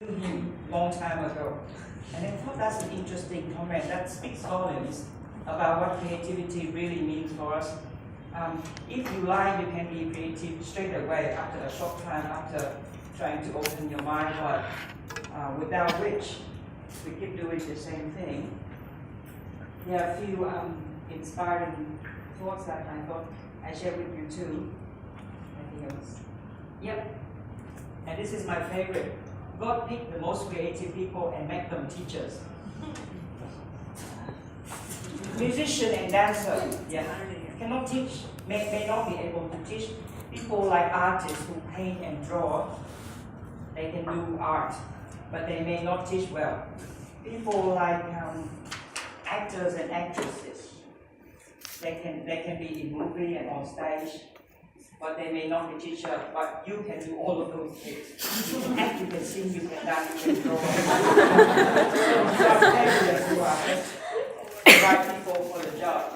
long time ago. And I thought that's an interesting comment that speaks volumes about what creativity really means for us. If you like, you can be creative straight away after a short time, after trying to open your mind, but without which we keep doing the same thing. There are a few inspiring thoughts that I thought I'd share with you too. Anything else? Yep. And this is my favorite. God picked the most creative people and make them teachers. Musician and dancer, cannot teach, may not be able to teach. People like artists who paint and draw, they can do art, but they may not teach well. People like actors and actresses, they can be in movie and on stage, but they may not be teacher, but you can do all of those things. You can act, you can sing, you can dance, you can draw. You are the right people for the job,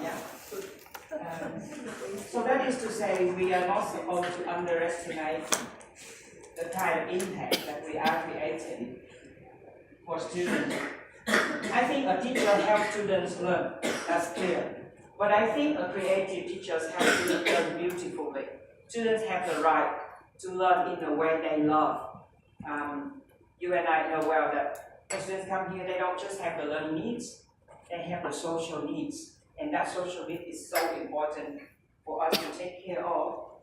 so that is to say, we are not supposed to underestimate the kind of impact that we are creating for students. I think a teacher helps students learn, that's clear. But I think a creative teacher helps students learn beautifully. Students have the right to learn in the way they love. You and I know well that when students come here, they don't just have the learning needs, they have the social needs. And that social need is so important for us to take care of.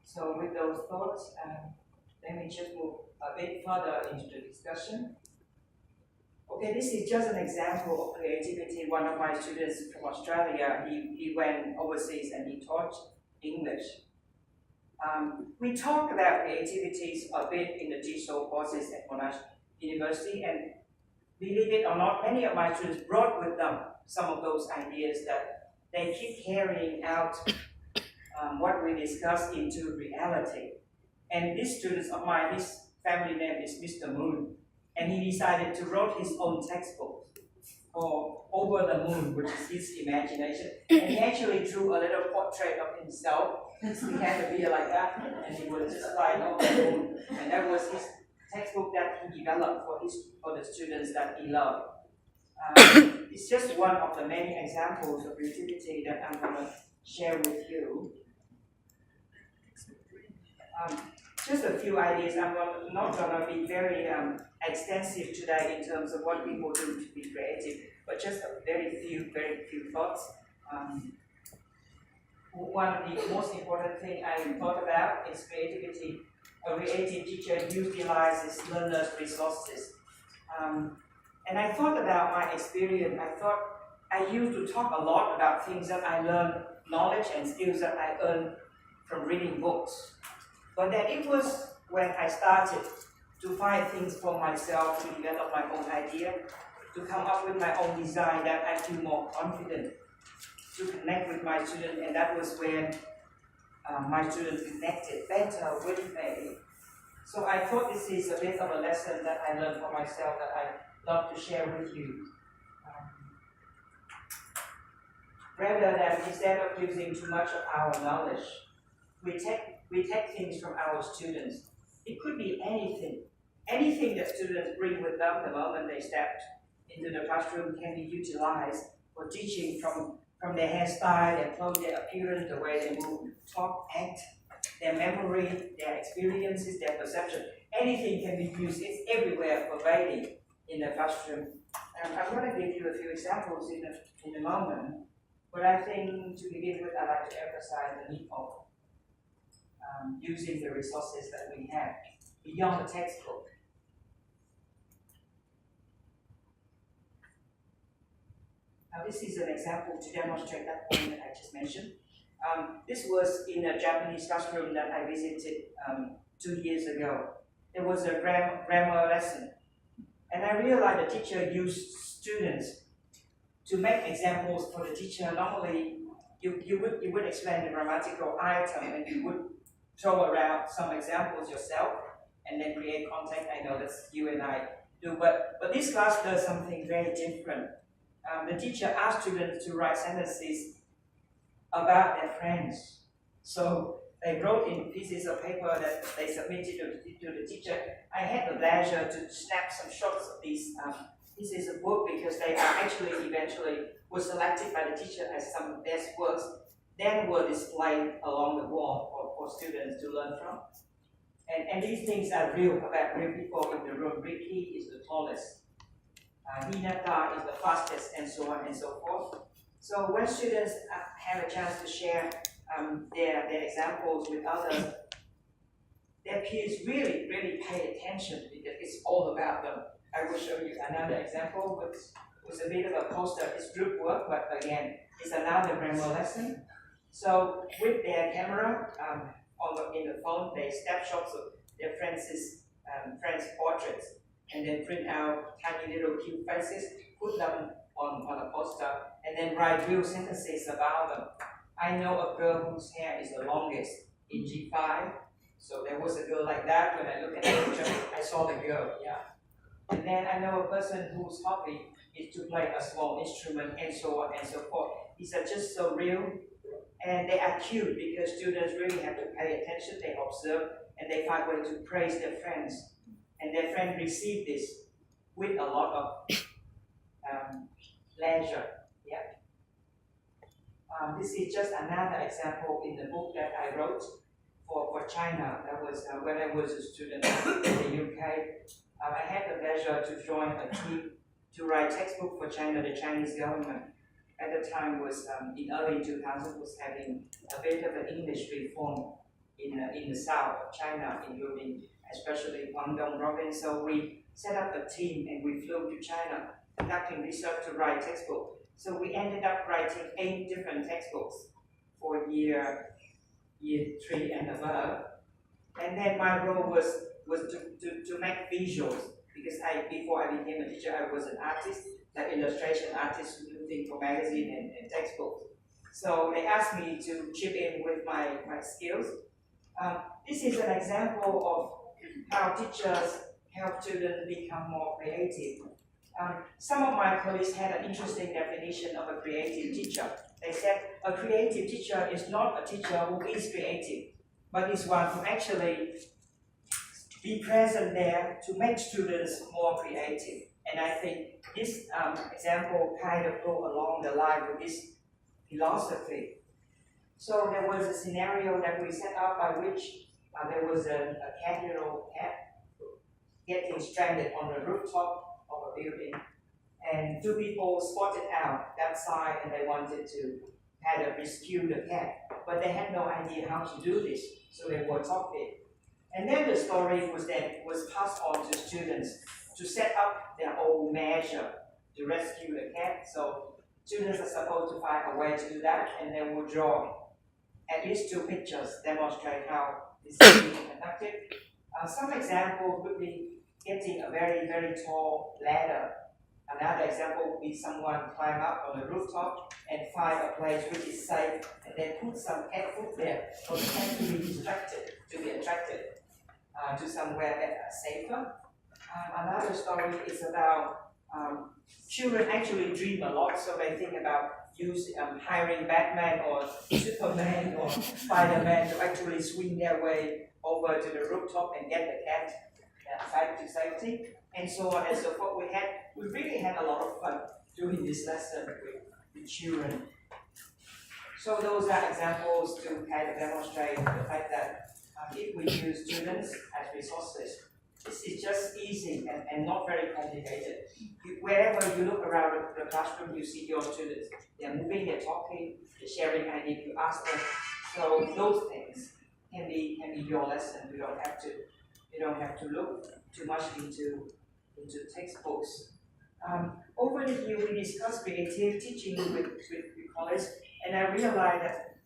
So with those thoughts, let me just move a bit further into the discussion. Okay, this is just an example of creativity. One of my students from Australia, he went overseas and he taught English. We talk about creativities a bit in the digital courses at Monash University, and believe it or not, many of my students brought with them some of those ideas that they keep carrying out what we discussed into reality. And this student of mine, his family name is Mr. Moon, and he decided to write his own textbook for Over the Moon, which is his imagination. And he actually drew a little portrait of himself. He had a beard like that, and he was just flying over the moon. And that was his textbook that he developed for the students that he loved. It's just one of the many examples of creativity that I'm going to share with you. Just a few ideas. I'm not going to be very extensive today in terms of what people do to be creative, but just a very few thoughts. One of the most important things I thought about is creativity. A creative teacher utilizes learners' resources. And I thought about my experience. I thought I used to talk a lot about things that I learned, knowledge and skills that I earned from reading books. But then it was when I started to find things for myself, to develop my own idea, to come up with my own design, that I feel more confident to connect with my students, and that was when my students connected better with me. So I thought this is a bit of a lesson that I learned for myself that I love to share with you. Rather than instead of using too much of our knowledge, we take things from our students. It could be anything that students bring with them the moment they step into the classroom can be utilized for teaching, from their hairstyle, their clothes, their appearance, the way they move, talk, act, their memory, their experiences, their perception. Anything can be used. It's everywhere, pervading in the classroom. I'm going to give you a few examples in a moment, but I think to begin with, I'd like to emphasize the need of using the resources that we have beyond the textbook. Now, this is an example to demonstrate that point that I just mentioned. This was in a Japanese classroom that I visited 2 years ago. There was a grammar lesson, and I realized the teacher used students to make examples for the teacher. Normally, you would explain the grammatical item, and you would throw around some examples yourself, and then create content. I know that's you and I do, but this class does something very different. The teacher asked students to write sentences about their friends. So they wrote in pieces of paper that they submitted to the teacher. I had the pleasure to snap some shots of these pieces of work because they are actually eventually were selected by the teacher as some best works, then were displayed along the wall for students to learn from. And these things are real, about real people in the room. Ricky is the tallest, Hinata is the fastest, and so on and so forth. So when students have a chance to share their examples with others, their peers really pay attention because it's all about them. I will show you another example, which was a bit of a poster. It's group work, but again, it's another grammar lesson. So with their camera in the phone, they snap shots of their friends' portraits, and then print out tiny little cute faces, put them on a poster, and then write real sentences about them. I know a girl whose hair is the longest in G5, so there was a girl like that. When I look at the picture, I saw the girl, yeah. And then I know a person whose hobby is to play a small instrument, and so on and so forth. These are just so real, and they are cute because students really have to pay attention, they observe, and they find ways to praise their friends. And their friends receive this with a lot of pleasure. Yeah. This is just another example in the book that I wrote for China. That was when I was a student in the UK. I had the pleasure to join a team to write textbook for China. The Chinese government at the time was in early 2000 was having a bit of an English reform in the south of China, including especially Guangdong province. So we set up a team and we flew to China, conducting research to write textbook. So we ended up writing 8 different textbooks for year 3 and above. And then my role was to make visuals, because before I became a teacher, I was an artist, an illustration artist who do things for magazine and textbooks. So they asked me to chip in with my skills. This is an example of how teachers help students become more creative. Some of my colleagues had an interesting definition of a creative teacher. They said a creative teacher is not a teacher who is creative, but is one who actually be present there to make students more creative. And I think this example kind of go along the line with this philosophy. So there was a scenario that we set up by which there was a cat getting stranded on the rooftop of a building, and 2 people spotted out that side and they wanted to kind of rescue the cat, but they had no idea how to do this, so they were talking. And then the story was passed on to students to set up their own measure to rescue the cat. So students are supposed to find a way to do that, and they will draw at least 2 pictures demonstrate how this is being conducted. Some examples would be getting a very tall ladder. Another example would be someone climb up on the rooftop and find a place which is safe, and then put some cat food there for the cat to be attracted to somewhere that is safer. Another story is about children actually dream a lot, so they think about hiring Batman or Superman or Spider-Man to actually swing their way over to the rooftop and get the cat back to safety, and so on and so forth. We really had a lot of fun doing this lesson with children. So those are examples to kind of demonstrate the fact that if we use students as resources, this is just easy and not very complicated. Wherever you look around the classroom, you see your students. They're moving, they're talking, they're sharing ideas, you ask them. So those things can be your lesson. You don't have to look too much into textbooks. Over the year, we discussed creative teaching with colleagues, and I realized that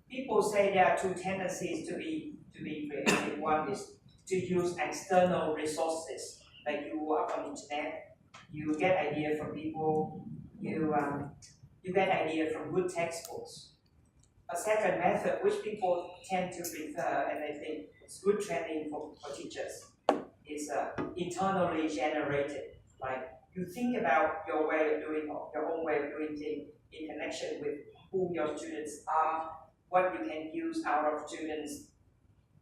people say there are 2 tendencies to be creative. One is to use external resources, like you go up on the internet, you get idea from people, you get idea from good textbooks. A second method, which people tend to prefer, and I think it's good training for teachers, is internally generated. Like you think about your own way of doing things in connection with who your students are, what you can use out of students'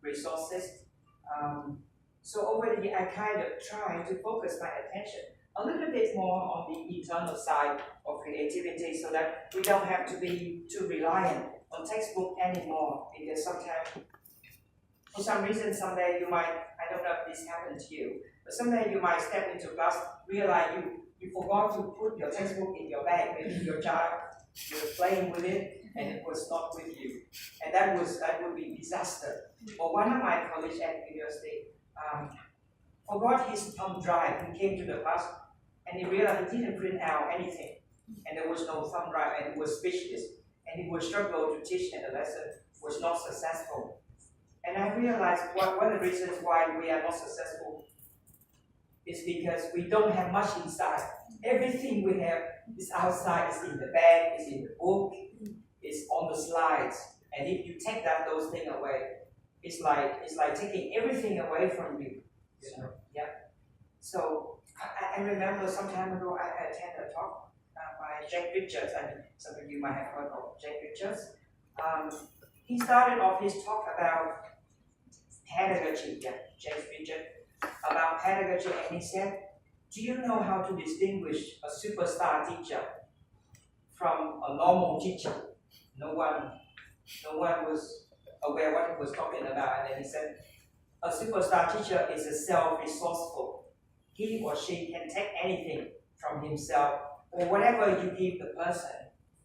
resources. So over the year, I kind of try to focus my attention a little bit more on the internal side of creativity so that we don't have to be too reliant on textbook anymore, because sometimes, for some reason, someday you might, I don't know if this happened to you, but someday you might step into class, realize you forgot to put your textbook in your bag, maybe your child, you were playing with it, and it was not with you. And that would be disaster. Or one of my colleagues at university forgot his thumb drive. He came to the class and he realized he didn't print out anything. And there was no thumb drive, and he was speechless. And he would struggle to teach, and the lesson was not successful. And I realized one of the reasons why we are not successful is because we don't have much inside. Everything we have is outside, is in the bag, is in the book, is on the slides. And if you take those things away, it's like taking everything away from you. You know? Yeah. So I remember some time ago I attended a talk by Jack Richards, and some of you might have heard of Jack Richards. He started off his talk about pedagogy, Jack Richards, about pedagogy, and he said, do you know how to distinguish a superstar teacher from a normal teacher? No one was aware what he was talking about, and then he said, a superstar teacher is a self-resourceful. He or she can take anything from himself, or whatever you give the person,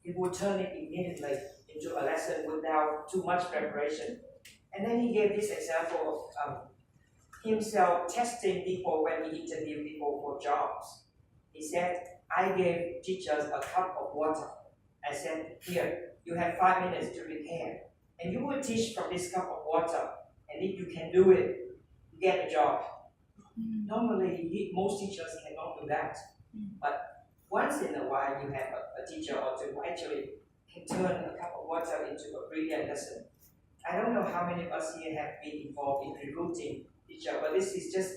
he will turn it immediately into a lesson without too much preparation. And then he gave this example of himself testing people when he interviewed people for jobs. He said, I gave teachers a cup of water. I said, here, you have 5 minutes to prepare. And you will teach from this cup of water. And if you can do it, you get a job. Normally, most teachers cannot do that. But once in a while, you have a teacher or two who actually can turn a cup of water into a brilliant lesson. I don't know how many of us here have been involved in recruiting teacher, but this is just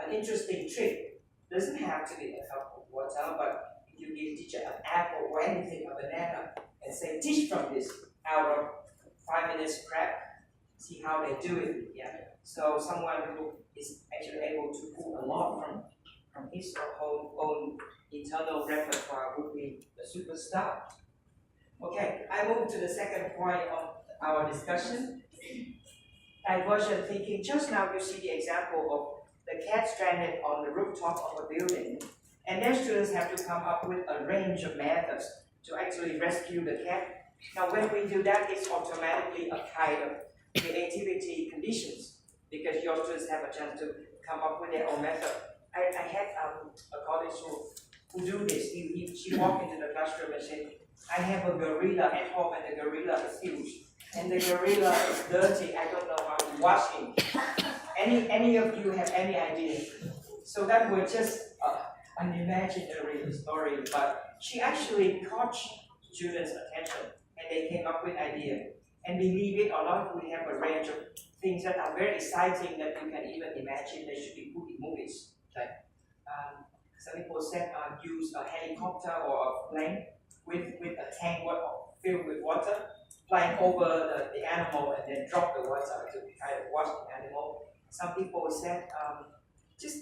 an interesting trick. It doesn't have to be a cup of water, but if you give teacher an apple or anything, a banana, and say, teach from this out of 5 minutes prep, see how they do it. Yeah. So someone who is actually able to pull a lot from his or her own internal repertoire would be the superstar. Okay, I move to the second point of our discussion. Divergent thinking. Just now you see the example of the cat stranded on the rooftop of a building, and then students have to come up with a range of methods to actually rescue the cat. Now when we do that, it's automatically a kind of creativity conditions, because your students have a chance to come up with their own method. I had a colleague who do this. She walked into the classroom and said, I have a gorilla at home, and the gorilla is huge. And the gorilla is dirty. I don't know how to wash him. Any of you have any idea? So that was just an imaginary story, but she actually caught students' attention, and they came up with idea. And believe it or not, we have a range of things that are very exciting that you can even imagine they should be put in movies. Like, some people said use a helicopter or a plane with a tank filled with water, flying over the animal and then drop the water to kind of wash the animal. Some people said just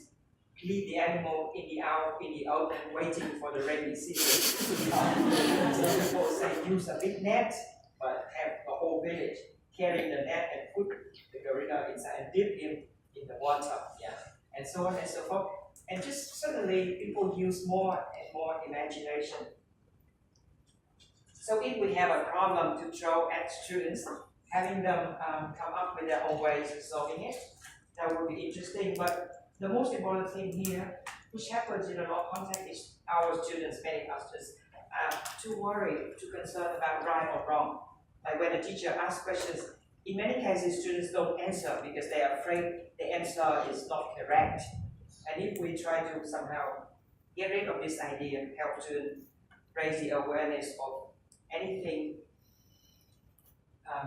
leave the animal in the open waiting for the rainy season. Some people say use a big net, but have the whole village carry the net and put the gorilla inside and dip him in the water, and so on and so forth. And just suddenly people use more and more imagination. So if we have a problem to throw at students, having them come up with their own ways of solving it, that would be interesting. But the most important thing here, which happens in a lot of context, is our students, many of us, too worried, too concerned about right or wrong. Like when a teacher asks questions, in many cases students don't answer because they are afraid the answer is not correct. And if we try to somehow get rid of this idea, help students raise the awareness of anything,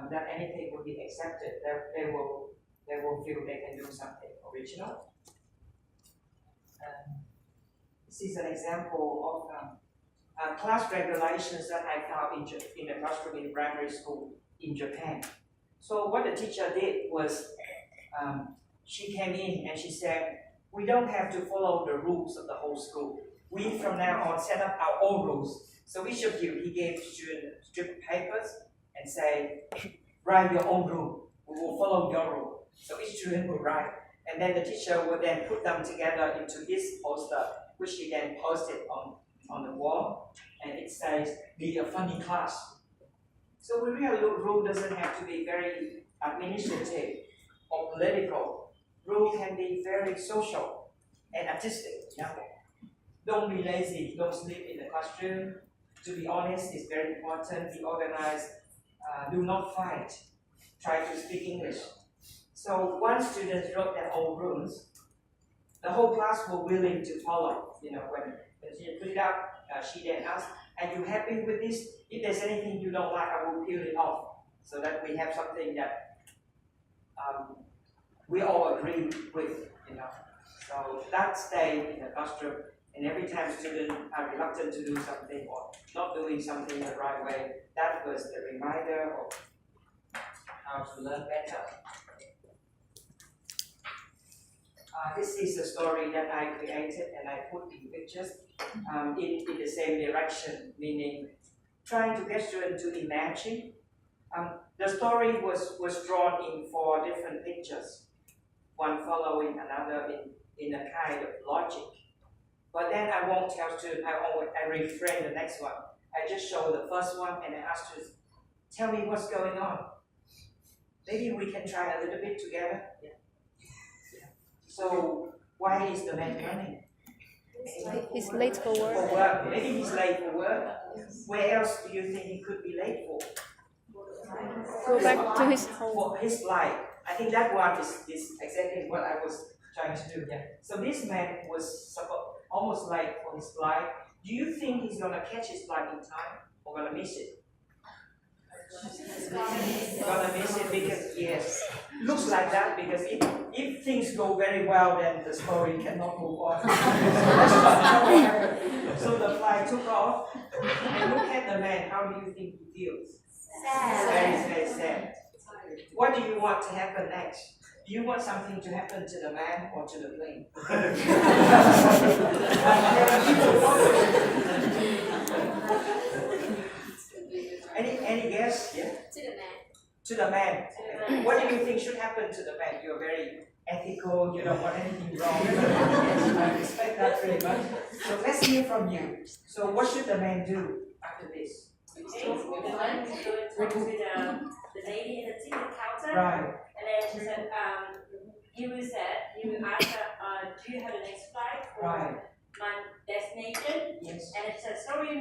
that anything will be accepted, that they will feel they can do something original. This is an example of class regulations that I found in the classroom in primary school in Japan. So what the teacher did was she came in and she said, we don't have to follow the rules of the whole school. We from now on set up our own rules. So each of you, he gave students strip of papers and say, write your own rule. We will follow your rule. So each student will write. And then the teacher will then put them together into his poster, which he then posted on the wall. And it says, be a funny class. So we realize rule doesn't have to be very administrative or political. Rule can be very social and artistic. Yeah? Don't be lazy, don't sleep in the classroom. To be honest, it's very important. Be organized. Do not fight. Try to speak English. So once students wrote their own rules, the whole class were willing to follow. You know, when she put it up, she then asked, are you happy with this? If there's anything you don't like, I will peel it off, so that we have something that we all agree with, you know. So that stayed in the classroom, and every time students are reluctant to do something or not doing something the right way, that was the reminder of how to learn better. This is a story that I created and I put in pictures in the same direction, meaning trying to get students to imagine. The story was drawn in 4 different pictures, one following another in a kind of logic. But then I won't tell students, I reframe the next one. I just show the first one and I ask students, tell me what's going on. Maybe we can try a little bit together. Yeah. So why is the man running? He's late for work. Maybe he's late for work. Where else do you think he could be late for? Go back to his home. For his life. I think that one is exactly what I was trying to do. Yeah. So this man was almost late for his flight. Do you think he's gonna catch his flight in time or gonna miss it? Gonna miss it because yes, looks like that because if things go very well, then the story cannot move on. So that's what happened. So the flight took off, and look at the man. How do you think he feels? Sad. Very, very sad. What do you want to happen next? Do you want something to happen to the man or to the plane? Any guess? Yeah? To the man. To the man. Okay. What do you think should happen to the man? You're very ethical, you don't want anything wrong. Yes, I respect that very much. So let's hear from you. So what should the man do after this? The man is going to talk to the lady in the ticket counter. Right. And then she said, he will ask her, do you have the next flight for my destination? Yes. And she said, sorry,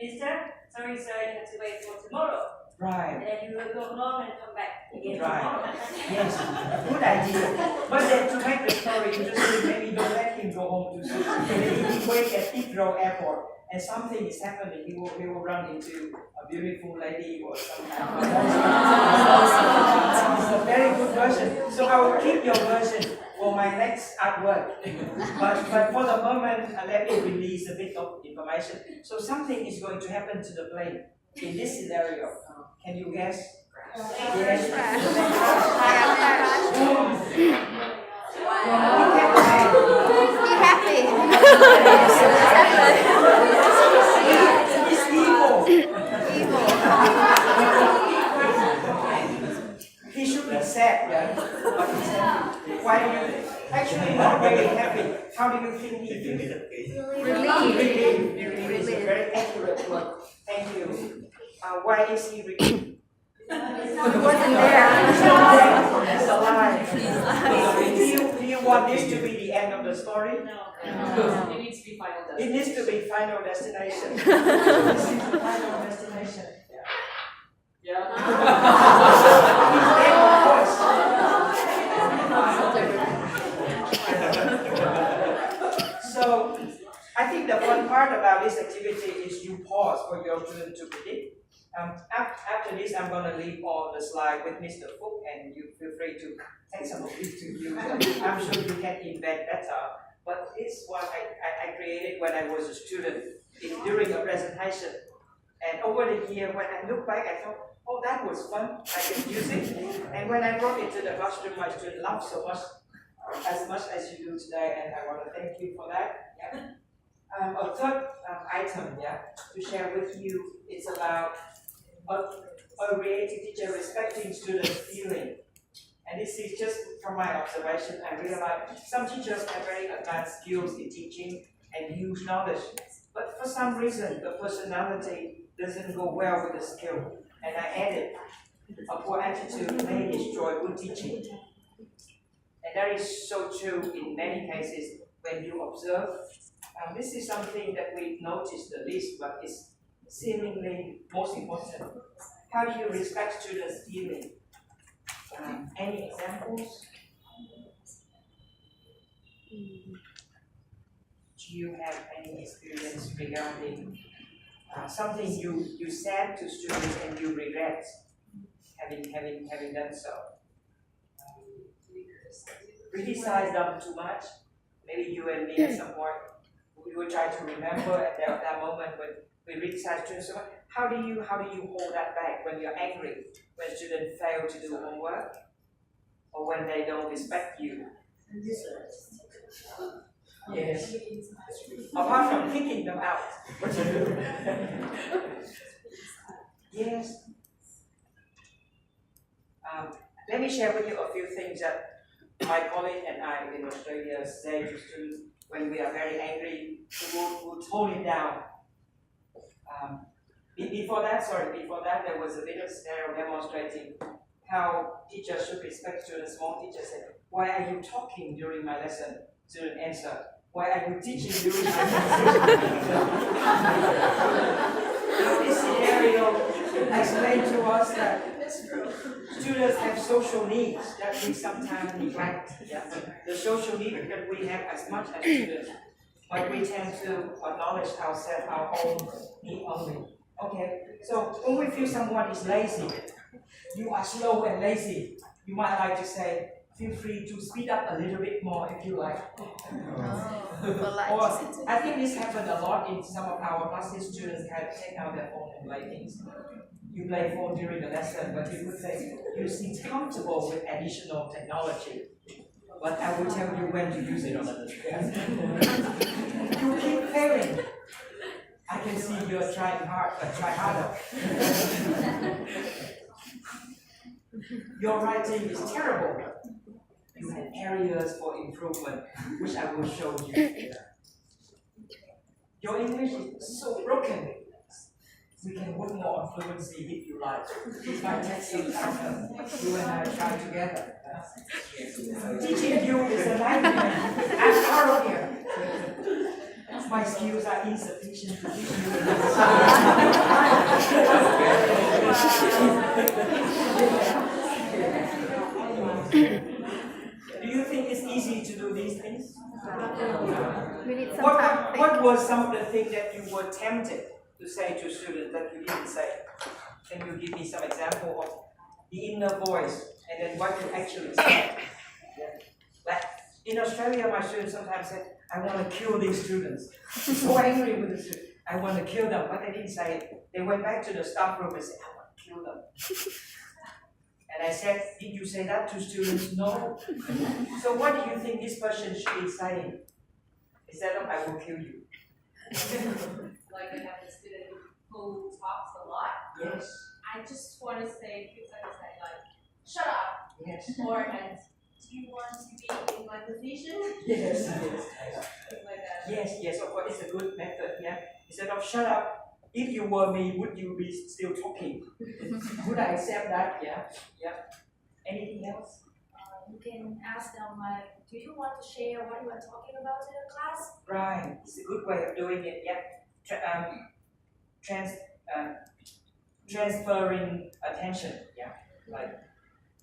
mister, sorry, sir, you have to wait for tomorrow. Right. And then you will go home and come back again Right. tomorrow. Yes, good idea. But then to make the story interesting, maybe don't let him go home too soon. Maybe he wait at Heathrow Airport and something is happening. He will run into a beautiful lady or something. It's a very good version. So I will keep your version for my next artwork. But for the moment, let me release a bit of information. So something is going to happen to the plane in this scenario. Can you guess? Yes. Be happy. It's evil. He should be sad, yeah, but he's happy. Why do you? Actually, not really happy. How do you think he feels? Relieved. Relieved is a very accurate word. Thank you. Why is he relieved? He wasn't there. He's alive. Do you want this to be the end of the story? No. It needs to be final destination. It needs to be final destination. This is the final destination. Yeah. So, I think the fun part about this activity is you pause for your student to predict. After this, I'm going to leave on the slide with Mr. Fook, and you feel free to take some of it to use. I'm sure you can invent better. But this one I created when I was a student during a presentation. And over the year, when I look back, I thought, oh, that was fun. I can use it. And when I brought it to the classroom, my students loved so much as you do today, and I want to thank you for that. Yeah. A third item, to share with you is about a creative teacher respecting students' feeling. And this is just from my observation. I realize some teachers have very advanced skills in teaching and huge knowledge, but for some reason the personality doesn't go well with the skill. And I added, a poor attitude may destroy good teaching. And that is so true in many cases when you observe. This is something that we notice the least, but is seemingly most important. How do you respect students' feeling? Any examples? Do you have any experience regarding something you said to students and you regret having done so? Criticize them too much? Maybe you and me at some point, we will try to remember at that moment when we criticize students so much. How do you hold that back when you're angry, when students fail to do homework, or when they don't respect you? Yes. Apart from kicking them out, what you do? Yes. Let me share with you a few things that my colleague and I in Australia say to students when we are very angry. We'll tone it down. Before that, there was a video scenario demonstrating how teachers should respect students. Small teacher said, "Why are you talking during my lesson?" Student answered, "Why are you teaching during my lesson?" This scenario explained to us that students have social needs that we sometimes neglect. Yeah? The social needs that we have as much as students, but we tend to acknowledge ourselves, our own need only. Okay, so when we feel someone is lazy, you are slow and lazy, you might like to say, feel free to speed up a little bit more if you like. Or I think this happened a lot in some of our classes. Students kind of take out their phone and play things. You play phone during the lesson, but you could say you seem comfortable with additional technology. But I will tell you when to use it on the screen. You keep failing. I can see you're trying hard, but try harder. Your writing is terrible. You have areas for improvement, which I will show you. Your English is so broken. We can work more on fluency if you like. This might take some time. You and I try together. Teaching you is a nightmare. I'm out here. My skills are insufficient to teach you. Do you think it's easy to do these things? We need some time. What was some of the things that you were tempted to say to students that you didn't say? Can you give me some example of the inner voice and then what you actually said? Yeah. Like in Australia, my students sometimes said, "I want to kill these students." I'm so angry with the students. I want to kill them, but they didn't say it. They went back to the staff room and said, "I want to kill them." And I said, "Did you say that to students?" "No." So what do you think this person should be saying? Instead of, "I will kill you." Like I have a student who talks a lot. Yes. I just want to say, he was like, shut up. Yes. Or, and do you want to be in my position? Yes. Things like that. Yes, of course, it's a good method, yeah. Instead of shut up, if you were me, would you be still talking? Would I accept that? Yeah. Anything else? You can ask them like, do you want to share what you are talking about in the class? Right, it's a good way of doing it, yeah. Transferring attention, yeah. Like,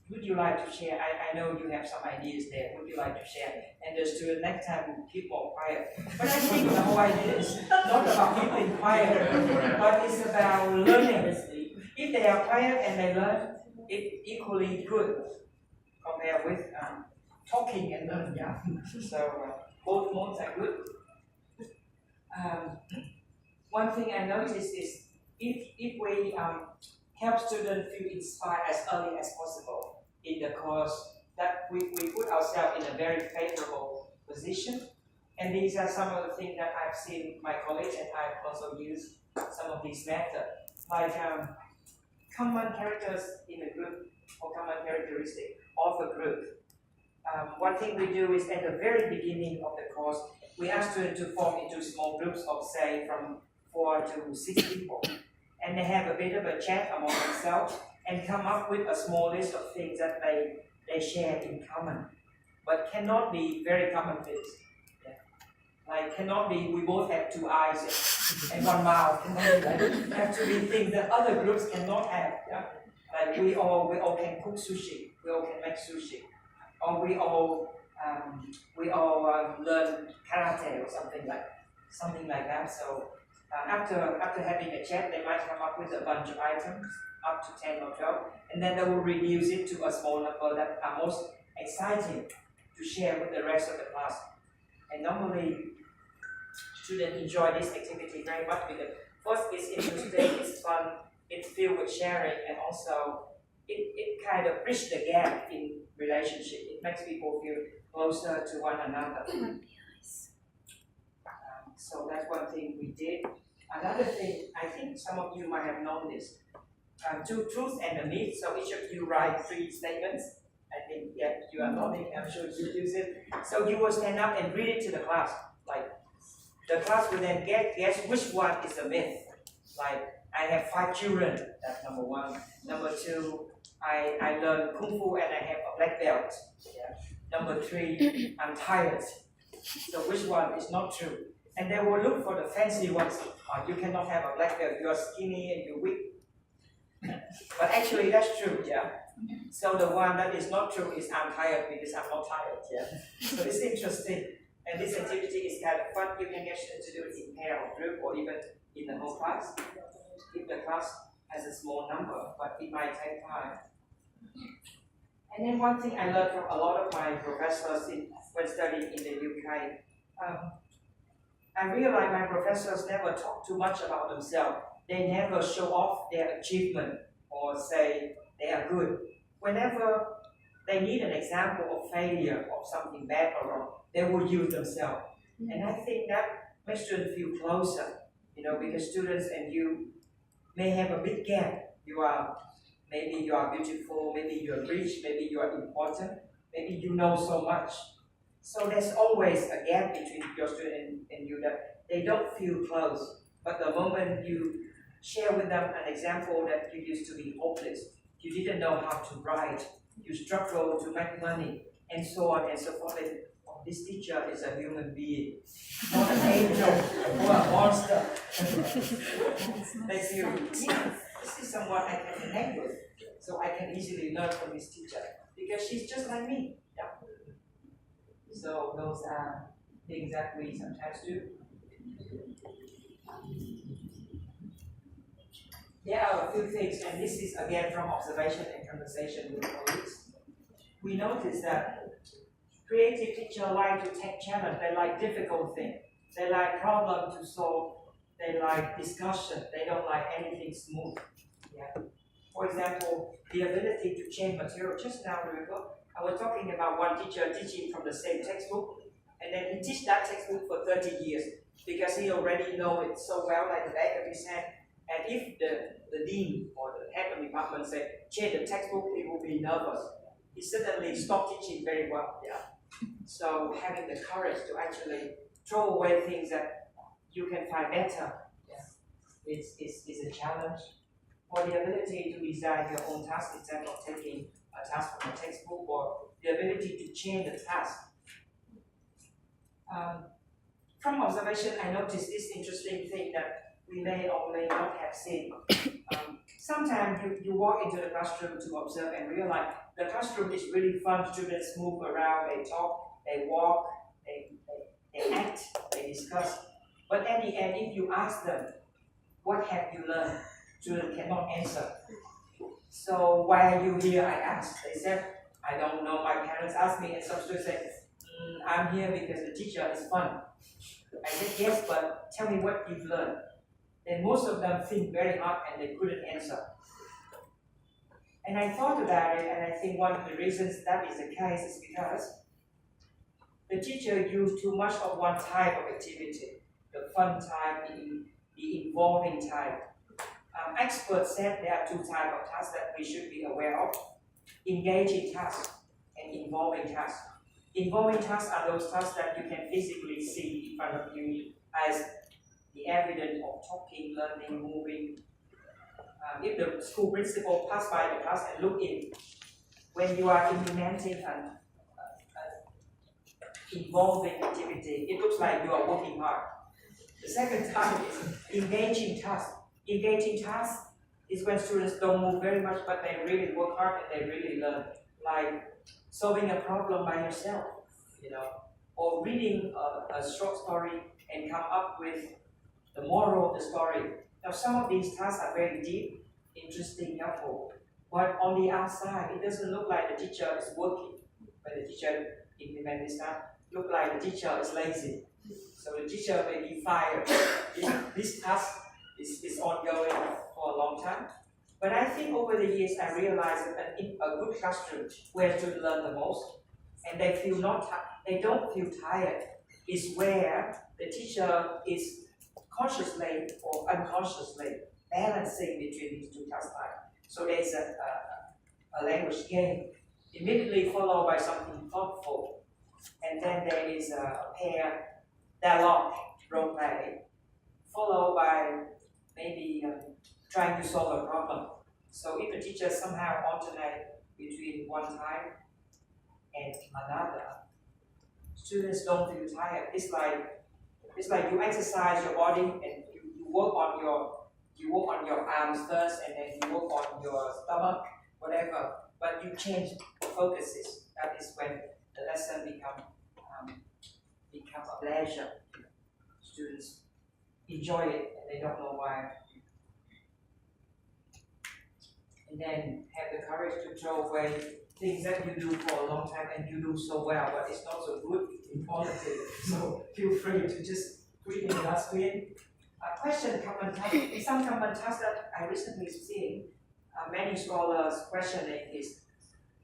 would you like to share? I know you have some ideas there. Would you like to share? And the student next time will keep more quiet. But I think the whole idea is not about keeping quiet, but it's about learning. If they are quiet and they learn, it's equally good compared with talking and learning. Yeah. So both modes are good. One thing I noticed is if we help students feel inspired as early as possible in the course, that we put ourselves in a very favorable position. And these are some of the things that I've seen my colleagues, and I've also used some of these methods, like common characters in a group or common characteristic of a group. One thing we do is at the very beginning of the course, we ask students to form into small groups of, say, from 4 to 6 people. And they have a bit of a chat among themselves and come up with a small list of things that they share in common, but cannot be very common things. Yeah. Like cannot be we both have 2 eyes and 1 mouth. Like, have to be things that other groups cannot have. Yeah? Like we all can cook sushi, we all can make sushi, or we all learn karate or something like that. So after having a chat, they might come up with a bunch of items, up to 10 or 12, and then they will reduce it to a small number that are most exciting to share with the rest of the class. And normally, students enjoy this activity very much because first it's interesting, it's fun, it's filled with sharing, and also it kind of bridges the gap in relationship. It makes people feel closer to one another. So that's one thing we did. Another thing, I think some of you might have known this, 2 truths and a myth. So each of you write 3 statements. I think, yeah, you are nodding, I'm sure you use it. So you will stand up and read it to the class. Like, the class will then guess which one is a myth. Like, I have 5 children, that's number 1. Number 2, I learned Kung Fu and I have a black belt. Yeah. Number 3, I'm tired. So which one is not true? And they will look for the fancy ones. You cannot have a black belt, you are skinny and you're weak. But actually that's true, yeah. So the one that is not true is I'm tired because I'm not tired, yeah. So it's interesting. And this activity is kind of fun. You can get students to do it in pair or group or even in the whole class. If the class has a small number, but it might take time. And then one thing I learned from a lot of my professors when studying in the UK, I realized my professors never talk too much about themselves. They never show off their achievement or say they are good. Whenever they need an example of failure of something bad or wrong, they will use themselves. And I think that makes students feel closer, because students and you may have a big gap. Maybe you are beautiful, maybe you are rich, maybe you are important, maybe you know so much. So there's always a gap between your student and you that they don't feel close. But the moment you share with them an example that you used to be hopeless, you didn't know how to write, you struggled to make money, and so on and so forth. And, this teacher is a human being, not an angel or a monster. They feel, this is someone I can connect with, so I can easily learn from this teacher because she's just like me. Yeah. So those are things that we sometimes do. There are a few things, and this is again from observation and conversation with colleagues. We notice that creative teachers like to take challenge. They like difficult things. They like problem to solve. They like discussion. They don't like anything smooth. Yeah. For example, the ability to change material. Just now, remember, I was talking about one teacher teaching from the same textbook, and then he teach that textbook for 30 years because he already know it so well, like the back of his hand. And if the dean or the head of the department say change the textbook, he will be nervous. He suddenly stopped teaching very well. Yeah. So having the courage to actually throw away things that you can find better, yeah, is a challenge. Or the ability to design your own task instead of taking a task from a textbook, or the ability to change the task. From observation, I noticed this interesting thing that we may or may not have seen. Sometimes you walk into the classroom to observe and realize the classroom is really fun. Students move around, they talk, they walk, they act, they discuss. But at the end, if you ask them, what have you learned? Students cannot answer. So why are you here? I asked. They said, I don't know. My parents asked me, and some students said, I'm here because the teacher is fun. I said, yes, but tell me what you've learned. Then most of them think very hard and they couldn't answer. And I thought about it, and I think one of the reasons that is the case is because the teacher used too much of one type of activity, the fun type, the involving type. Experts said there are two types of tasks that we should be aware of: engaging tasks and involving tasks. Involving tasks are those tasks that you can physically see in front of you as the evidence of talking, learning, moving. If the school principal pass by the class and look in, when you are implementing an involving activity, it looks like you are working hard. The second type is engaging tasks. Engaging tasks is when students don't move very much, but they really work hard and they really learn. Like solving a problem by yourself, or reading a short story and come up with the moral of the story. Now, some of these tasks are very deep, interesting, helpful, but on the outside, it doesn't look like the teacher is working. When the teacher implements this task, look like the teacher is lazy. So the teacher may be fired. This task is ongoing for a long time. But I think over the years, I realized that in a good classroom where students learn the most, and they don't feel tired, is where the teacher is consciously or unconsciously balancing between these two task types. So there's a language game, immediately followed by something thoughtful, and then there is a pair dialogue, role play, followed by maybe trying to solve a problem. So if the teacher somehow alternate between one type and another, students don't feel tired. It's like you exercise your body and you work on your arms first, and then you work on your stomach, whatever. But you change focuses. That is when the lesson become a pleasure. Students enjoy it and they don't know why. And then have the courage to throw away things that you do for a long time and you do so well, but it's not so good in quality. So feel free to just put it in the dustbin. Question common task. Some common tasks that I recently seen, many scholars questioning is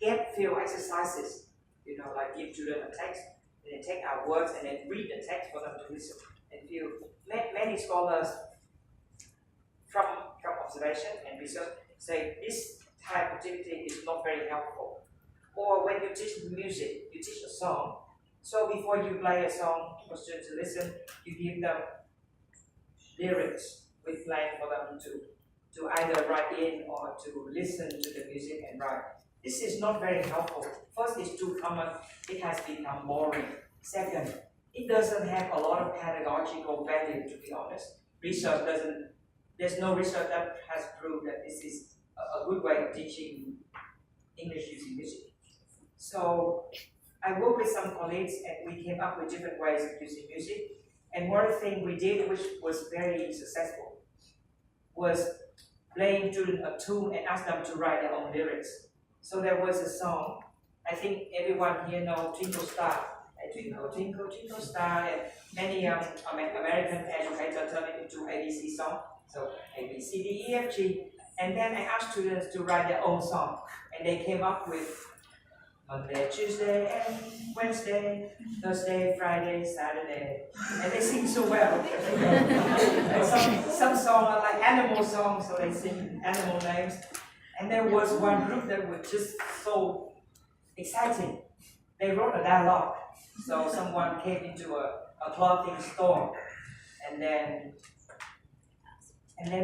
get feel exercises. Like give children a text, and then take out words and then read the text for them to listen and feel. Many scholars from observation and research say this type of activity is not very helpful. Or when you teach music, you teach a song. So before you play a song for students to listen, you give them lyrics with plan for them to either write in or to listen to the music and write. This is not very helpful. First, it's too common. It has become boring. Second, it doesn't have a lot of pedagogical value, to be honest. There's no research that has proved that this is a good way of teaching English using music. So I worked with some colleagues and we came up with different ways of using music. And one thing we did, which was very successful, was playing children a tune and ask them to write their own lyrics. So there was a song. I think everyone here knows Twinkle Star. Twinkle, twinkle, twinkle star. And many American educators turned it into ABC song. So A, B, C, D, E, F, G. And then I asked students to write their own song. And they came up with Monday, Tuesday, and Wednesday, Thursday, Friday, Saturday. And they sing so well. And some songs are like animal songs, so they sing animal names. And there was one group that was just so exciting. They wrote a dialogue. So someone came into a clothing store, and then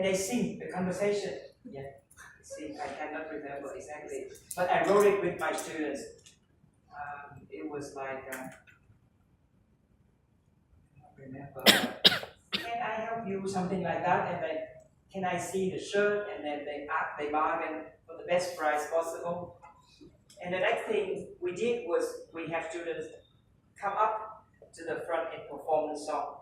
they sing the conversation. Yeah. See, I cannot remember exactly, but I wrote it with my students. It was like, I don't remember. Can I help you? Something like that. And then, can I see the shirt? And then they bargain for the best price possible. And the next thing we did was we have students come up to the front and perform the song.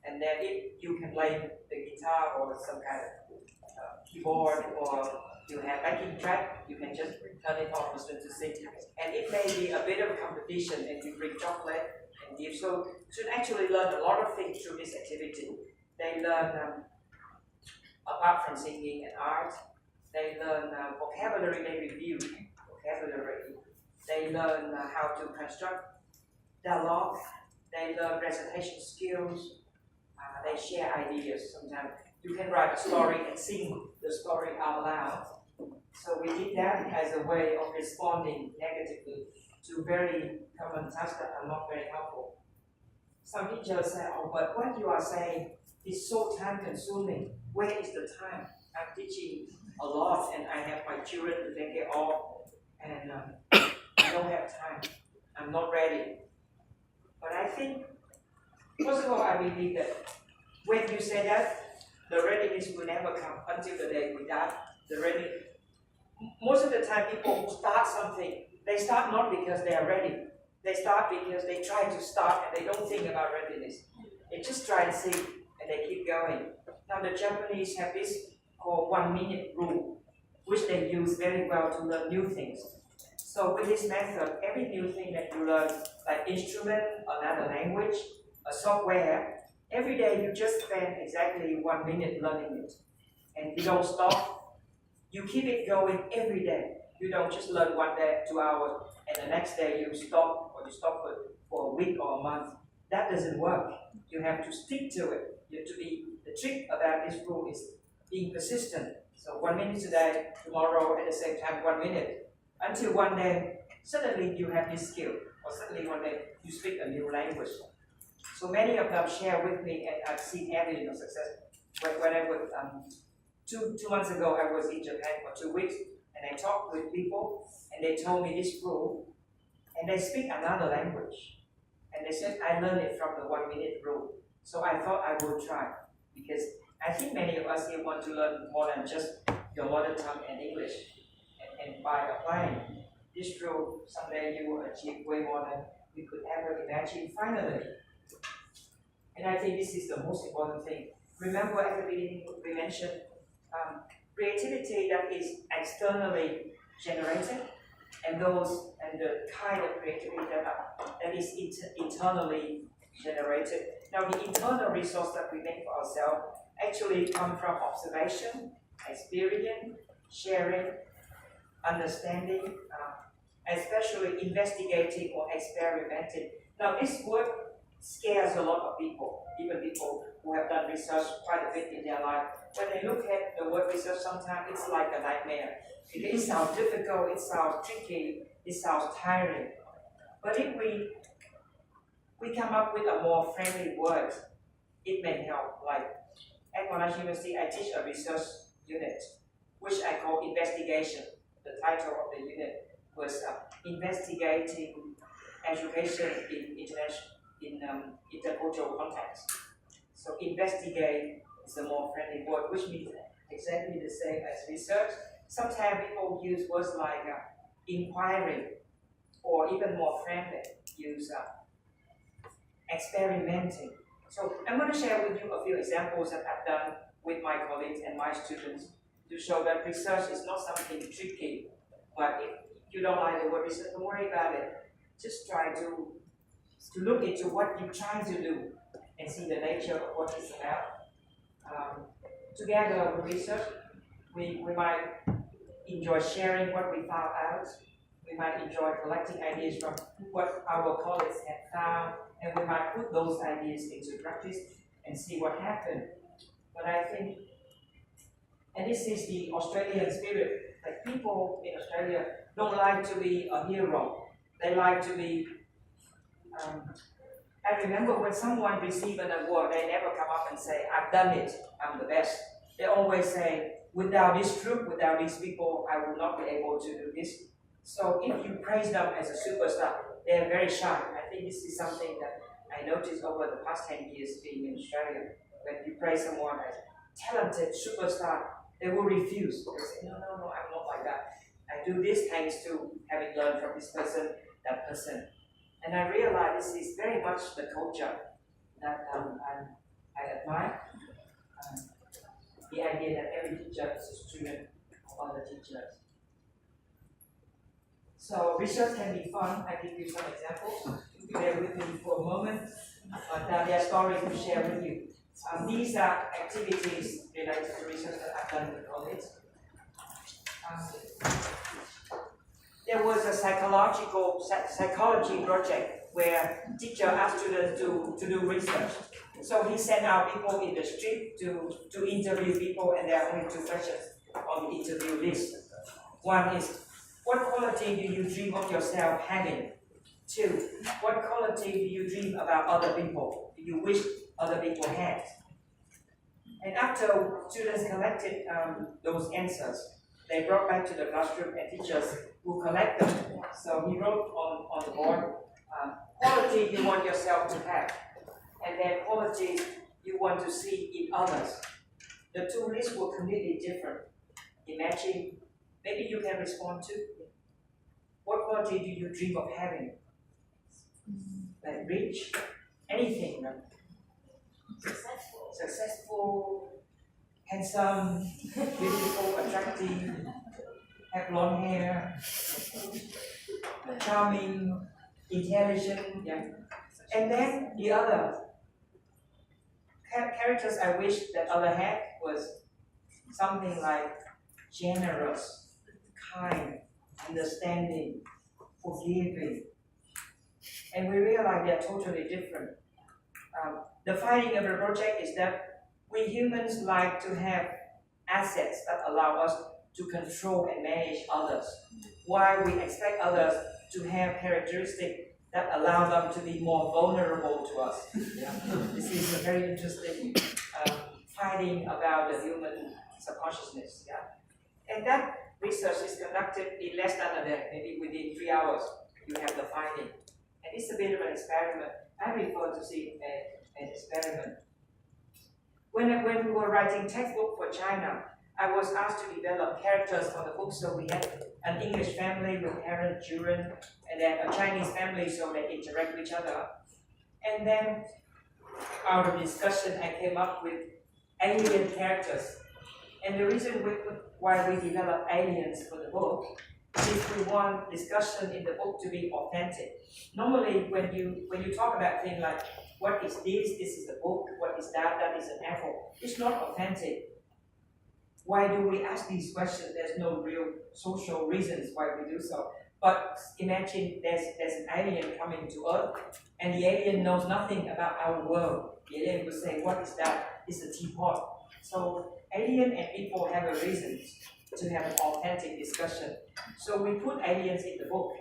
And then if you can play the guitar or some kind of keyboard, or you have backing track, you can just turn it on for students to sing. And it may be a bit of a competition, and you bring chocolate and give. So students actually learn a lot of things through this activity. They learn, apart from singing and art, They learn vocabulary, they review vocabulary. They learn how to construct dialogue. They learn presentation skills. They share ideas. Sometimes you can write a story and sing the story out loud. So we did that as a way of responding negatively to very common tasks that are not very helpful. Some teachers say, oh, but what you are saying is so time consuming. Where is the time? I'm teaching a lot and I have my children to take care of, and I don't have time. I'm not ready. But I think, first of all, I believe that when you say that, the readiness will never come until the day we die. The ready. Most of the time, people who start something, they start not because they are ready. They start because they try to start and they don't think about readiness. They just try and see and they keep going. Now the Japanese have this called 1 minute rule, which they use very well to learn new things. So with this method, every new thing that you learn, like instrument, another language, a software, every day you just spend exactly 1 minute learning it. And you don't stop. You keep it going every day. You don't just learn 1 day, 2 hours, and the next day you stop, or you stop for a week or a month. That doesn't work. You have to stick to it. You have to be, the trick about this rule is being persistent. So 1 minute today, tomorrow at the same time 1 minute. Until one day, suddenly you have this skill, or suddenly one day you speak a new language. So many of them share with me, and I've seen evidence of success. When I was, two months ago, I was in Japan for 2 weeks, and I talked with people, and they told me this rule, and they speak another language. And they said, I learned it from the 1 minute rule. So I thought I would try, because I think many of us here want to learn more than just your mother tongue and English. And by applying this rule, someday you will achieve way more than we could ever imagine finally. And I think this is the most important thing. Remember at the beginning we mentioned creativity that is externally generated, and the kind of creativity that is internally generated. Now the internal resource that we make for ourselves actually come from observation, experience, sharing, understanding, especially investigating or experimenting. Now this word scares a lot of people, even people who have done research quite a bit in their life. When they look at the word research, sometimes it's like a nightmare. It sounds difficult, it sounds tricky, it sounds tiring. But if we come up with a more friendly word, it may help. Like at Monash University, I teach a research unit, which I call investigation. The title of the unit was investigating education in intercultural context. So investigate is a more friendly word, which means exactly the same as research. Sometimes people use words like inquiring, or even more friendly, use experimenting. So I'm going to share with you a few examples that I've done with my colleagues and my students to show that research is not something tricky. But if you don't like the word research, don't worry about it. Just try to look into what you're trying to do and see the nature of what it's about. Together with research, we might enjoy sharing what we found out. We might enjoy collecting ideas from what our colleagues have found, and we might put those ideas into practice and see what happens. But I think, and this is the Australian spirit, like people in Australia don't like to be a hero. They like to be, I remember when someone received an award, they never come up and say, I've done it, I'm the best. They always say, without this group, without these people, I will not be able to do this. So if you praise them as a superstar, they're very shy. I think this is something that I noticed over the past 10 years being in Australia. When you praise someone as talented superstar, they will refuse. They say, no, I'm not like that. I do this thanks to having learned from this person, that person. And I realize this is very much the culture that I admire. The idea that every teacher is a student of other teachers. So research can be fun. I give you some examples. Bear with me for a moment. But there are stories to share with you. These are activities related to research that I've done with colleagues. There was a psychology project where teacher asked students to do research. So he sent out people in the street to interview people, and there are only 2 questions on the interview list. One is, what quality do you dream of yourself having? 2, what quality do you dream about other people? Do you wish other people had? And after students collected those answers, they brought back to the classroom, and teachers will collect them. So he wrote on the board, quality you want yourself to have, and then qualities you want to see in others. The 2 lists were completely different. Imagine, maybe you can respond to, what quality do you dream of having? Like rich, anything, right? Successful, handsome, beautiful, attractive, have blonde hair, charming, intelligent, yeah. And then the other characters I wish that other had was something like generous, kind, understanding, forgiving. And we realize they're totally different. The finding of the project is that we humans like to have assets that allow us to control and manage others, while we expect others to have characteristics that allow them to be more vulnerable to us. Yeah. This is a very interesting finding about the human subconsciousness. Yeah. And that research is conducted in less than a day, maybe within 3 hours you have the finding. And it's a bit of an experiment. I refer to it as an experiment. When we were writing textbook for China, I was asked to develop characters for the book, so we had an English family with parents, children, and then a Chinese family, so they interact with each other. And then, out of discussion, I came up with alien characters. And the reason why we developed aliens for the book is we want discussion in the book to be authentic. Normally, when you talk about things like, what is this? This is a book. What is that? That is an apple. It's not authentic. Why do we ask these questions? There's no real social reasons why we do so. But imagine there's an alien coming to Earth, and the alien knows nothing about our world. The alien would say, what is that? It's a teapot. So alien and people have a reason to have an authentic discussion. So we put aliens in the book.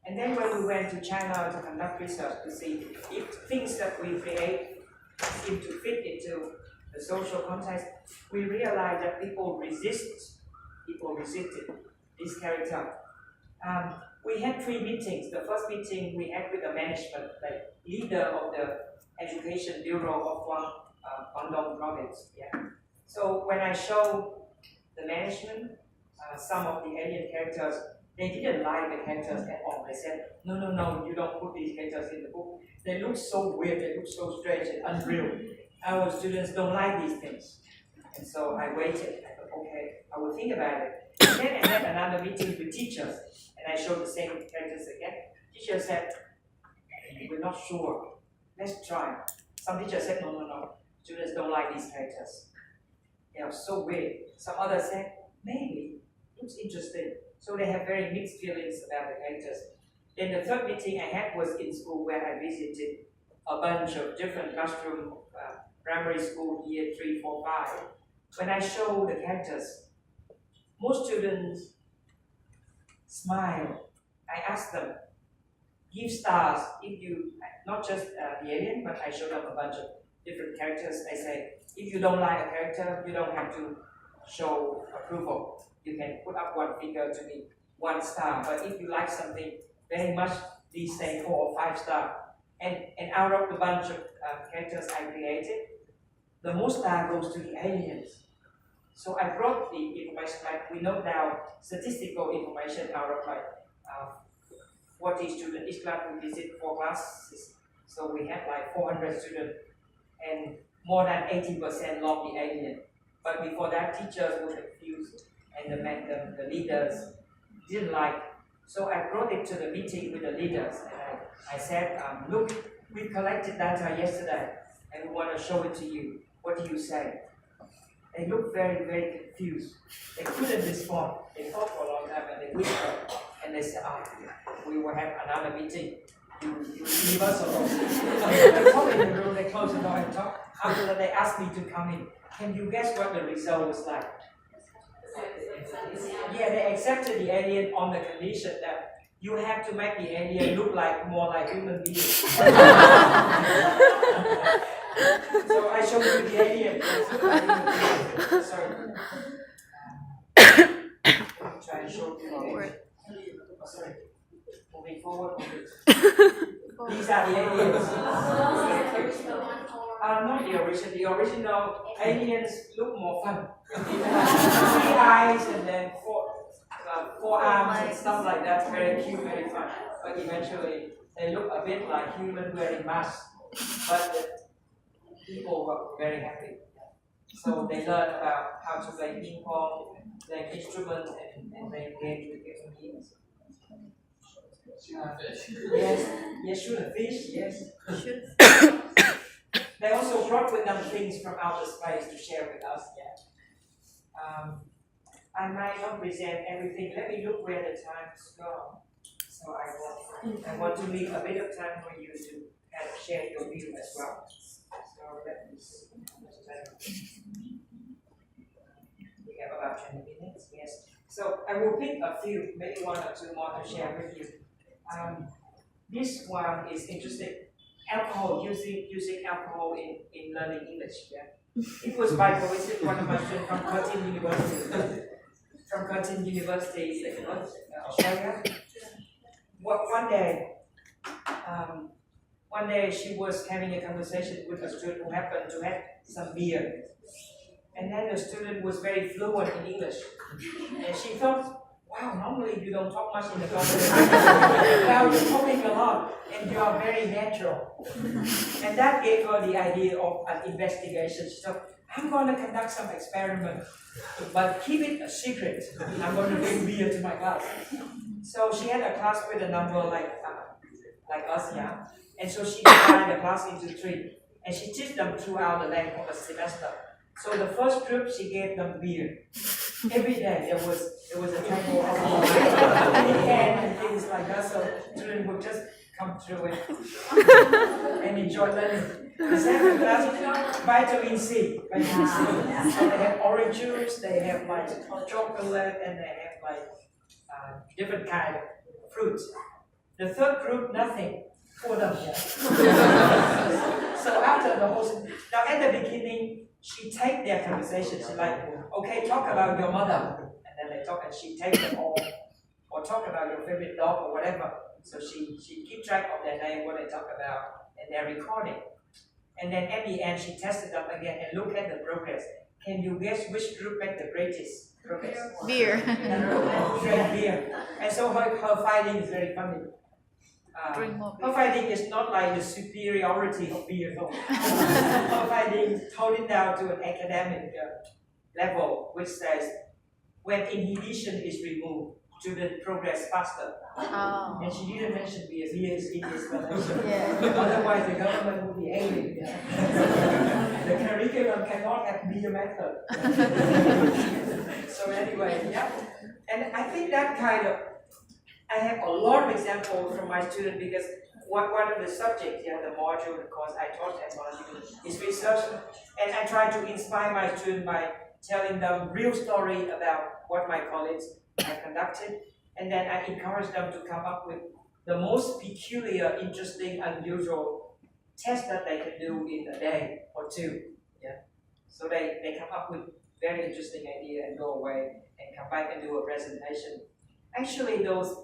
And then when we went to China to conduct research to see if things that we create seem to fit into the social context, we realized that people resisted this character. We had 3 meetings. The first meeting we had with the management, like leader of the Education Bureau of Guangdong province. Yeah. So when I showed the management some of the alien characters, they didn't like the characters at all. They said, no, you don't put these characters in the book. They look so weird, they look so strange and unreal. Our students don't like these things. And so I waited. I thought, okay, I will think about it. And then I had another meeting with teachers, and I showed the same characters again. Teacher said, we're not sure. Let's try. Some teachers said, no. Students don't like these characters. They are so weird. Some others said, maybe, looks interesting. So they have very mixed feelings about the characters. Then the third meeting I had was in school, where I visited a bunch of different classrooms, primary school, year 3, 4, 5. When I showed the characters, most students smile. I asked them, give stars if you, not just the alien, but I showed them a bunch of different characters. I say, if you don't like a character, you don't have to show approval. You can put up 1 figure to be 1 star. But if you like something very much, please say 4 or 5 stars. And out of the bunch of characters I created, the most star goes to the aliens. So I brought the information, like we note down statistical information out of like 40 students. Each class we visit 4 classes. So we had like 400 students, and more than 80% loved the alien. But before that, teachers were confused, and the leaders didn't like. So I brought it to the meeting with the leaders, and I said, look, we collected data yesterday, and we want to show it to you. What do you say? They looked very, very confused. They couldn't respond. They thought for a long time and they whispered. And they said, we will have another meeting. You leave us alone. They talk in the room, they close the door and talk. After that, they asked me to come in. Can you guess what the result was like? Yeah, they accepted the alien on the condition that you have to make the alien look like more like human beings. So I showed you the alien. Sorry. Try and show you the alien. Sorry. Moving forward. These are the aliens. Not the original. The original aliens look more fun. 3 eyes and then 4 arms and stuff like that. Very cute, very fun. But eventually, they look a bit like human wearing masks. But the people were very happy. So they learned about how to play ping pong, play instruments, and play games with different games. Yes, shoot a fish, yes. They also brought with them things from outer space to share with us, yeah. I might not present everything. Let me look where the time is gone. So I want to leave a bit of time for you to kind of share your view as well. So let me see. We have about 20 minutes, yes. So I will pick a few, maybe 1 or 2 more to share with you. This one is interesting. Alcohol, using alcohol in learning English. Yeah, it was by coincidence one of my students from Curtin University, in Australia. One day she was having a conversation with a student who happened to have some beer, and then the student was very fluent in English, and she thought, wow, normally you don't talk much in the conversation. Now you're talking a lot and you are very natural. And that gave her the idea of an investigation. She thought, I'm going to conduct some experiment, but keep it a secret. I'm going to bring beer to my class. So she had a class with a number like us, yeah. And so she divided the class into 3. And she taught them throughout the length of a semester. So the first group, she gave them beer. Every day there was a table of and things like that, so children would just come through it and enjoy learning. The second class, vitamin C. So they have orange juice, they have like chocolate, and they have like different kind of fruits. The third group, nothing for them. So after the whole, now at the beginning, she take their conversation. She's like, okay, talk about your mother. And then they talk and she takes them all. Or talk about your favorite dog or whatever. So she keep track of their name, what they talk about, and their recording. And then at the end, she tested them again and look at the progress. Can you guess which group made the greatest progress? Beer. Drank beer. And so her finding is very funny. Her finding is not like the superiority of beer. No. Her finding toned it down to an academic level, which says when inhibition is removed, students progress faster. Oh. And she didn't mention beer. Beer is in this explanation. Yeah. Otherwise, the government would be angry. The curriculum cannot have beer method. So anyway, yeah. And I think that kind of, I have a lot of examples from my students because one of the subjects, the module, the course I taught at Monash is research, and I try to inspire my students by telling them real story about what my colleagues have conducted, and then I encourage them to come up with the most peculiar, interesting, unusual test that they can do in a day or 2. Yeah, so they come up with very interesting idea and go away and come back and do a presentation. Actually, those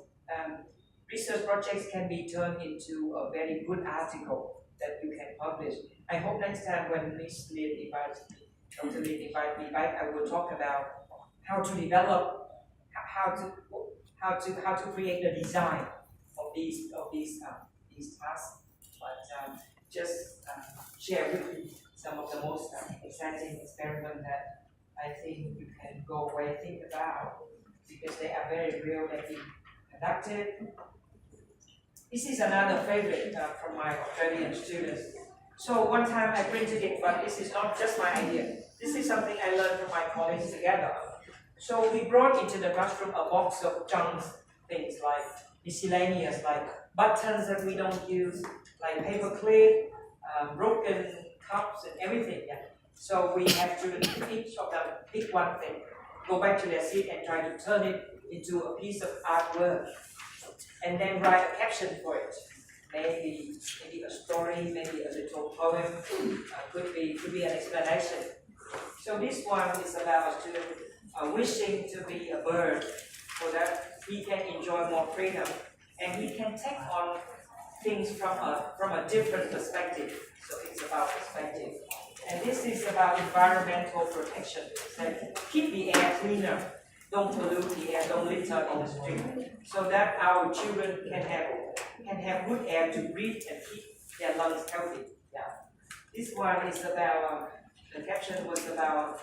research projects can be turned into a very good article that you can publish. I hope next time when Ms. Lin invites me, Dr. Lin invites me back, I will talk about how to develop, how to create the design of these tasks. But just share with you some of the most exciting experiments that I think you can go away and think about because they are very real. They've been conducted. This is another favorite from my Australian students. So one time I printed it, but this is not just my idea. This is something I learned from my colleagues together. So we brought into the classroom a box of junk things like miscellaneous, like buttons that we don't use, like paper clip, broken cups and everything. Yeah. So we have to each of them pick one thing, go back to their seat and try to turn it into a piece of artwork, and then write a caption for it. Maybe a story, maybe a little poem, could be an explanation. So this one is about a student wishing to be a bird so that he can enjoy more freedom and he can take on things from a different perspective. So it's about perspective. And this is about environmental protection. So keep the air cleaner, don't pollute the air, don't litter on the street, so that our children can have good air to breathe and keep their lungs healthy. Yeah. This one is about, the caption was about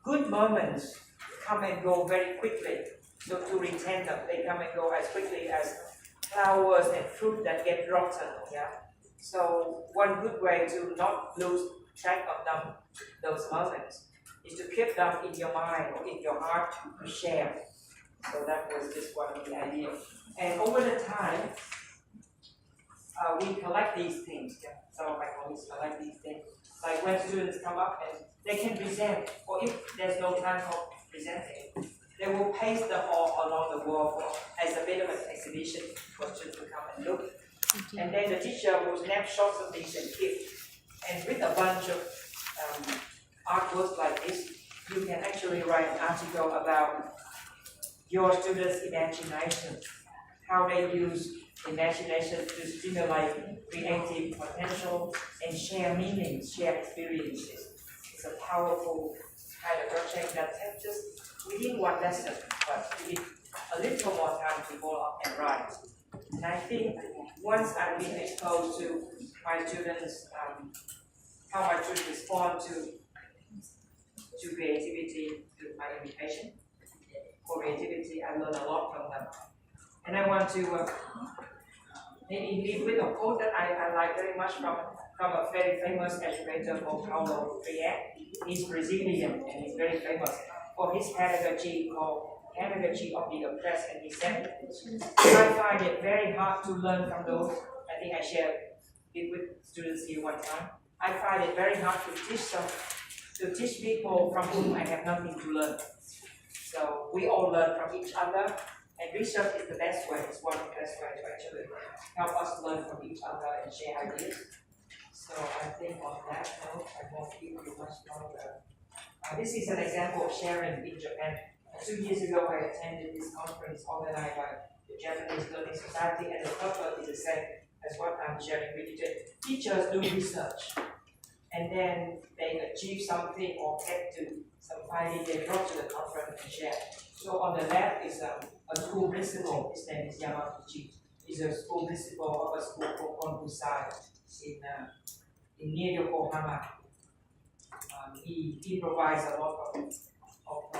good moments come and go very quickly. So to retain them, they come and go as quickly as flowers and fruit that get rotten. Yeah. So one good way to not lose track of them, those moments, is to keep them in your mind or in your heart to share. So that was just one of the ideas. And over the time, we collect these things. Yeah. Some of my colleagues collect these things. Like when students come up and they can present, or if there's no time for presenting, they will paste them all along the wall as a bit of an exhibition for students to come and look. And then the teacher will snap shots of these and give. And with a bunch of artworks like this, you can actually write an article about your students' imagination, how they use imagination to stimulate creative potential and share meanings, share experiences. It's a powerful kind of project that helps us within one lesson, but we need a little more time to go up and write. And I think once I've been exposed to my students, how my students respond to creativity, to my education. For creativity, I learn a lot from them. And I want to maybe leave with a quote that I like very much from a very famous educator called Paulo Freire. He's Brazilian and he's very famous for his pedagogy called Pedagogy of the Oppressed. And he said, I find it very hard to learn from those. I think I shared it with students here one time. I find it very hard to teach people from whom I have nothing to learn. So we all learn from each other, and research is the best way. It's one of the best ways to actually help us learn from each other and share ideas. So I think on that note, I won't give you much longer. This is an example of sharing in Japan. 2 years ago, I attended this conference organized by the Japanese Learning Society, and the purpose is the same as what I'm sharing with you. Teachers do research, and then they achieve something or get to some finding they brought to the conference and share. So on the left is a school principal. His name is Yamaguchi. He's a school principal of a school called Konbusai in near Yokohama. He provides a lot of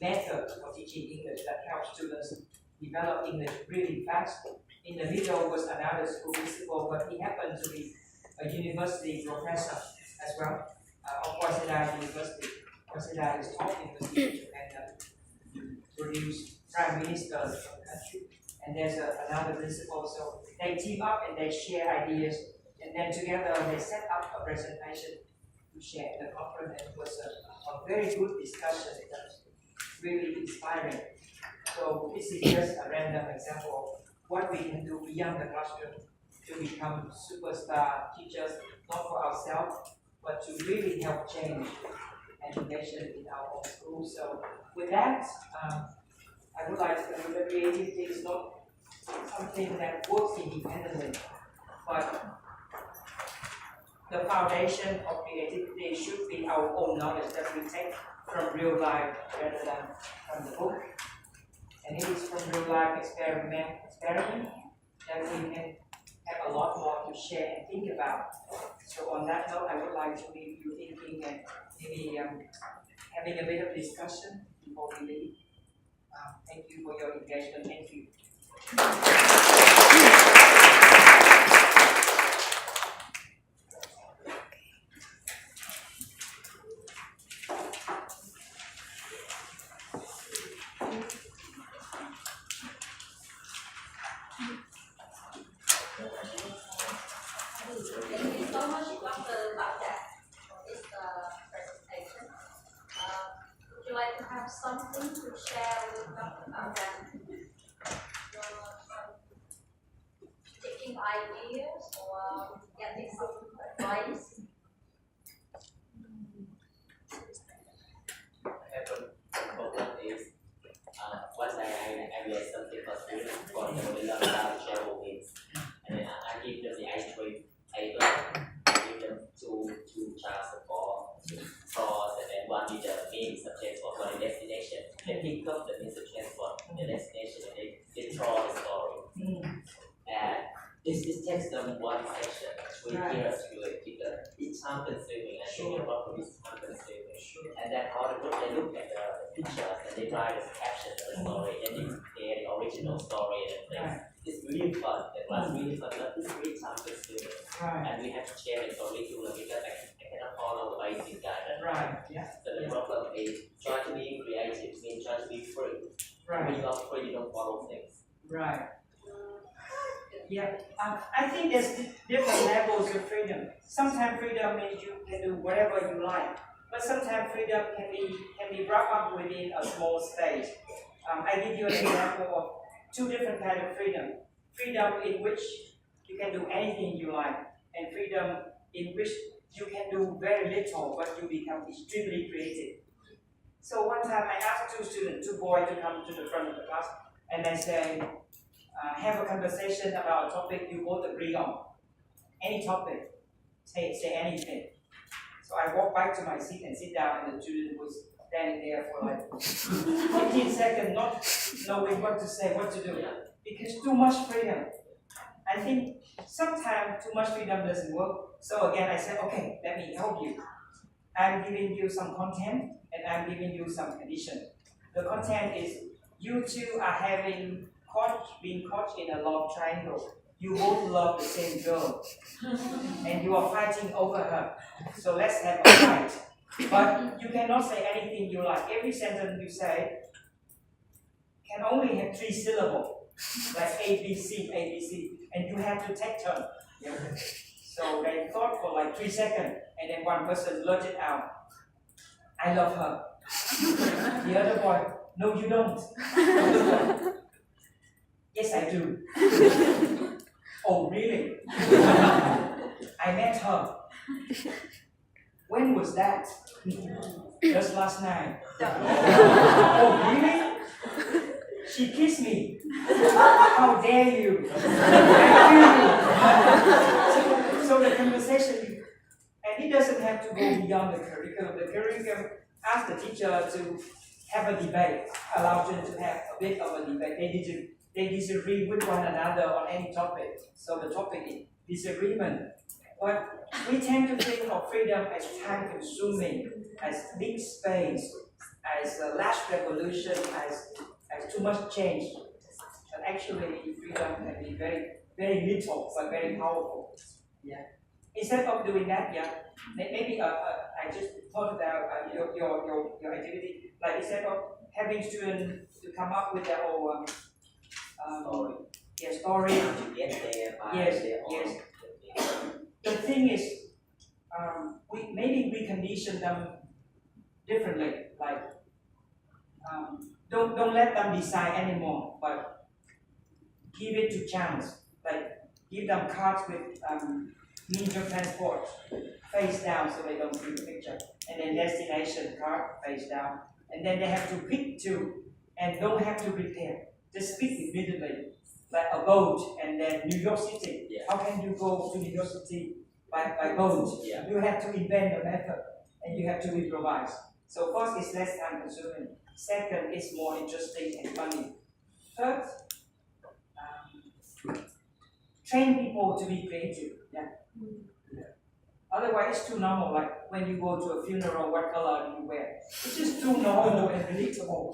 methods for teaching English that helps students develop English really fast. In the middle was another school principal, but he happened to be a university professor as well of Waseda University. Waseda is top university in Japan that produce prime ministers of the country. And there's another principal, so they team up and they share ideas, and then together they set up a presentation to share the conference. And it was a very good discussion. It was really inspiring. So this is just a random example of what we can do beyond the classroom to become superstar teachers, not for ourselves, but to really help change education in our own schools. So with that, I would like to say that creativity is not something that works independently, but the foundation of creativity should be our own knowledge that we take from real life rather than from the book. And it is from real life experiment that we can have a lot more to share and think about. So on that note, I would like to leave you thinking and maybe having a bit of discussion before we leave. Thank you for your engagement. Thank you. something to share with them? Taking ideas or getting some advice? Problem is, once I read something for students, for example, we learn about travel wins, and then I give them the I3 paper, I give them two charts for source, and then one with the main subject for the destination. They pick up the main subject for the destination, and they draw the story. And this takes them one section, 3 years to do it. It's time consuming, and thinking about it is time consuming. And then how they look at the pictures and they write the caption of the story, and they create the original story and things. It's really fun. It was really fun, but it's really time consuming. And we have to share the curriculum because I cannot follow the basic guidance. So the problem is try to be creative means try to be free. When you are free, you don't follow things. I think there's different levels of freedom. Sometimes freedom means you can do whatever you like, but sometimes freedom can be wrapped up within a small space. I give you an example of 2 different kinds of freedom. Freedom in which you can do anything you like, and freedom in which you can do very little, but you become extremely creative. So one time I asked 2 boys to come to the front of the class, and I say, have a conversation about a topic you both agree on. Any topic, say anything. So I walk back to my seat and sit down, and the student was standing there for like 15 seconds, not knowing what to say, what to do, because too much freedom. I think sometimes too much freedom doesn't work. So again, I said, okay, let me help you. I'm giving you some content, and I'm giving you some condition. The content is you 2 are being caught in a love triangle. You both love the same girl, and you are fighting over her. So let's have a fight. But you cannot say anything you like. Every sentence you say can only have 3 syllables, like A, B, C, and you have to take turn. So they thought for like 3 seconds, and then one person blurted out, I love her. The other boy, no you don't. Yes, I do. Oh, really? I met her. When was that? Just last night. Oh, really? She kissed me. How dare you? So the conversation, and it doesn't have to go beyond the curriculum. The curriculum asks the teacher to have a debate, allow them to have a bit of a debate. They disagree with one another on any topic. So the topic is disagreement. But we tend to think of freedom as time-consuming, as big space, as a large revolution, as too much change. But actually, freedom can be very, very little, but very powerful. Instead of doing that, maybe I just thought about your activity. Like instead of having students to come up with their own story. Yes. The thing is, we condition them differently. Like, don't let them decide anymore, but give it to chance. Like, give them cards with means of transport face down so they don't see the picture, and then destination card face down, and then they have to pick 2 and don't have to prepare. Just pick immediately, like a boat, and then New York City. How can you go to New York City by boat? You have to invent a method, and you have to improvise. So first, it's less time consuming. Second, it's more interesting and funny. Third, train people to be creative. Otherwise, it's too normal. Like when you go to a funeral, what color do you wear? It's just too normal and predictable.